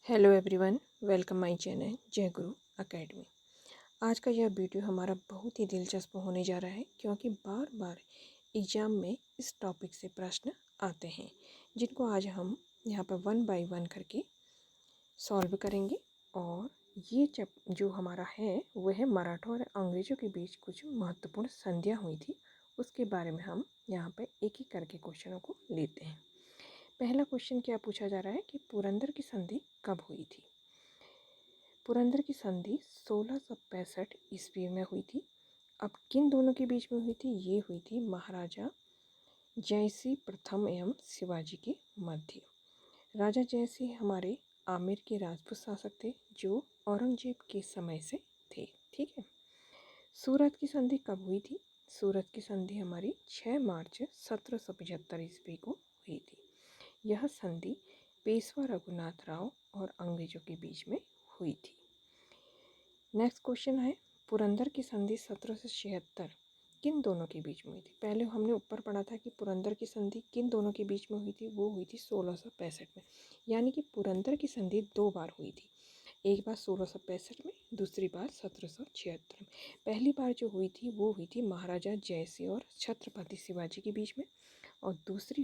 Hello everyone, welcome my channel जय गुरु academy. आज का यह वीडियो हमारा बहुत ही दिलचस्प होने जा रहा है क्योंकि बार बार एग्ज़ाम में इस टॉपिक से प्रश्न आते हैं जिनको आज हम यहाँ पर वन बाय वन करके सॉल्व करेंगे। और ये जो हमारा है वह है मराठों और अंग्रेज़ों के बीच कुछ महत्वपूर्ण संधियाँ हुई थी, उसके बारे में हम यहाँ पर एक एक करके क्वेश्चनों को लेते हैं। पहला क्वेश्चन क्या पूछा जा रहा है कि पुरंदर की संधि कब हुई थी। पुरंदर की संधि 1665 ईस्वी में हुई थी। अब किन दोनों के बीच में हुई थी? ये हुई थी महाराजा जयसिंह प्रथम एवं शिवाजी के मध्य। राजा जयसिंह हमारे आमेर के राजपूत शासक थे जो औरंगजेब के समय से थे। ठीक है। सूरत की संधि कब हुई थी? सूरत की संधि हमारी 6 मार्च 1775 ईस्वी को हुई थी। यह संधि पेशवा रघुनाथ राव और अंग्रेजों के बीच में हुई थी। नेक्स्ट क्वेश्चन है पुरंदर की संधि 1776 किन दोनों के बीच में हुई थी। पहले हमने ऊपर पढ़ा था कि पुरंदर की संधि किन दोनों के बीच में हुई थी, वो हुई थी 1665 में। यानी कि पुरंदर की संधि 2 बार हुई थी, एक बार 1665 में, दूसरी बार 1776 में। पहली बार जो हुई थी वो हुई थी महाराजा जयसिंह और छत्रपति शिवाजी के बीच में, और दूसरी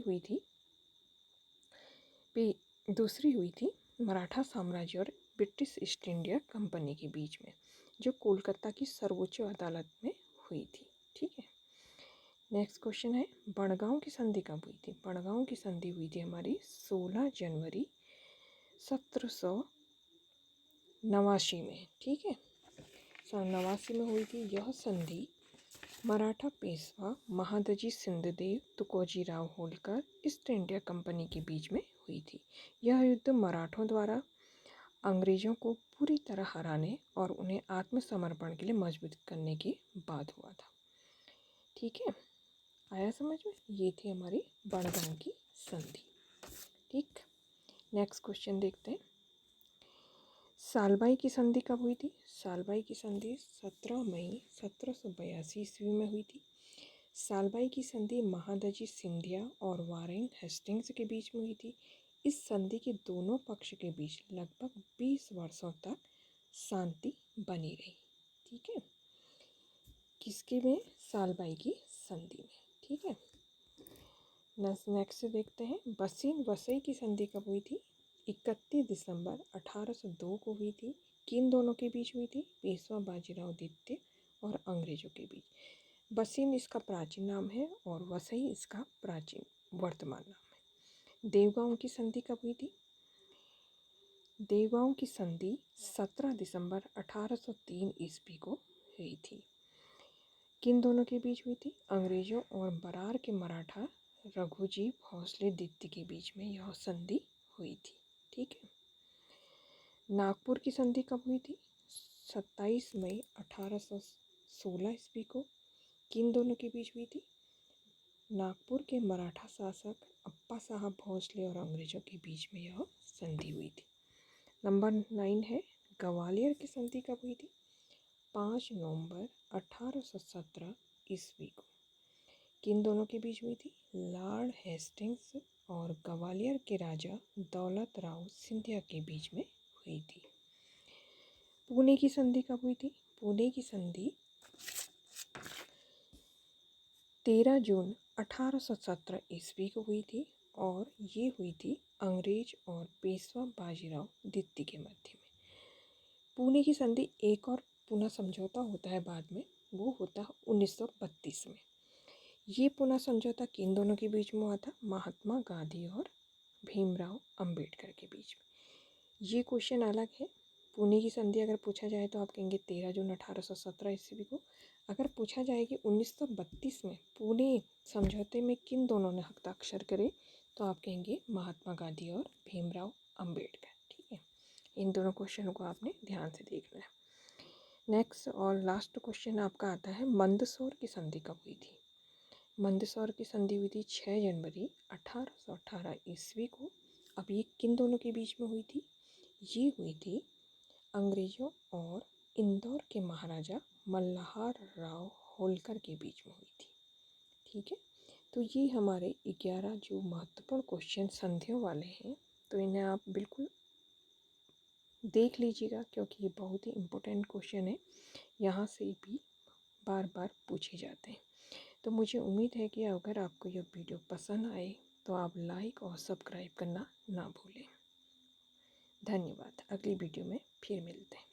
हुई थी मराठा साम्राज्य और ब्रिटिश ईस्ट इंडिया कंपनी के बीच में, जो कोलकाता की सर्वोच्च अदालत में हुई थी। ठीक है। नेक्स्ट क्वेश्चन है बड़गांव की संधि कब हुई थी। बड़गांव की संधि हुई थी हमारी 16 जनवरी 1789 में। ठीक है, 1789 में हुई थी। यह संधि Maratha Peshwa Mahadji Sindhdev Tukojirao Holkar East India company के बीच में हुई थी। यह युद्ध मराठों द्वारा अंग्रेज़ों को पूरी तरह हराने और उन्हें आत्मसमर्पण के लिए मजबूत करने के बाद हुआ था। ठीक है, आया समझ में? ये थी हमारी बड़गांव की संधि। ठीक, नेक्स्ट क्वेश्चन देखते हैं सालबाई की संधि कब हुई थी। सालबाई की संधि 17 मई 1782 ईस्वी में हुई थी। सालबाई की संधि महादजी सिंधिया और वारेन हेस्टिंग्स के बीच में हुई थी। इस संधि के दोनों पक्ष के बीच लगभग 20 वर्षों तक शांति बनी रही। ठीक है, किसके में? सालबाई की संधि में। ठीक है, नेक्स्ट देखते हैं बसीन वसई की संधि कब हुई थी। 31 दिसंबर 1802 को हुई थी। किन दोनों के बीच हुई थी? पेशवा बाजीराव द्वितीय और अंग्रेजों के बीच। बसीन इसका प्राचीन नाम है और वसई इसका प्राचीन वर्तमान नाम है। देवगांव की संधि कब हुई थी। देवगांव की संधि 17 दिसंबर 1803 ईस्वी को हुई थी। किन दोनों के बीच हुई थी? अंग्रेजों और बरार के मराठा रघुजी भोसले द्वितीय के बीच में यह संधि हुई थी। ठीक है, नागपुर की संधि कब हुई थी। 27 मई 1816 ईस्वी को। किन दोनों के बीच हुई थी? नागपुर के मराठा शासक अप्पा साहब भोसले और अंग्रेजों के बीच में यह संधि हुई थी। नंबर 9 है ग्वालियर की संधि कब हुई थी। 5 नवंबर 1817 ईस्वी को। किन दोनों के बीच हुई थी? लॉर्ड हेस्टिंग्स और ग्वालियर के राजा दौलत राव सिंधिया के बीच में हुई थी। पुणे की संधि कब हुई थी। पुणे की संधि 13 जून 1817 ईस्वी को हुई थी और ये हुई थी अंग्रेज और पेशवा बाजीराव द्वितीय के मध्य में। पुणे की संधि एक और पुनः समझौता होता है बाद में, वो होता है 1932 में। ये पुनः समझौता किन दोनों के बीच में हुआ था? महात्मा गांधी और भीमराव अंबेडकर के बीच में। ये क्वेश्चन अलग है। पुणे की संधि अगर पूछा जाए तो आप कहेंगे 13 जून 1817 ईस्वी को। अगर पूछा जाए कि 1932 में पुणे समझौते में किन दोनों ने हस्ताक्षर करे तो आप कहेंगे महात्मा गांधी और भीमराव अंबेडकर। ठीक है, इन दोनों क्वेश्चनों को आपने ध्यान से देखना है। नेक्स्ट और लास्ट क्वेश्चन आपका आता है मंदसौर की संधि कब हुई थी। मंदसौर की संधि हुई थी 6 जनवरी 1818 ईस्वी को। अब ये किन दोनों के बीच में हुई थी? ये हुई थी अंग्रेजों और इंदौर के महाराजा मल्हार राव होलकर के बीच में हुई थी। ठीक है, तो ये हमारे 11 जो महत्वपूर्ण क्वेश्चन संधियों वाले हैं, तो इन्हें आप बिल्कुल देख लीजिएगा, क्योंकि ये बहुत ही इम्पोर्टेंट क्वेश्चन है, यहाँ से भी बार बार पूछे जाते हैं। तो मुझे उम्मीद है कि अगर आपको यह वीडियो पसंद आए तो आप लाइक और सब्सक्राइब करना ना भूलें। धन्यवाद। अगली वीडियो में फिर मिलते हैं।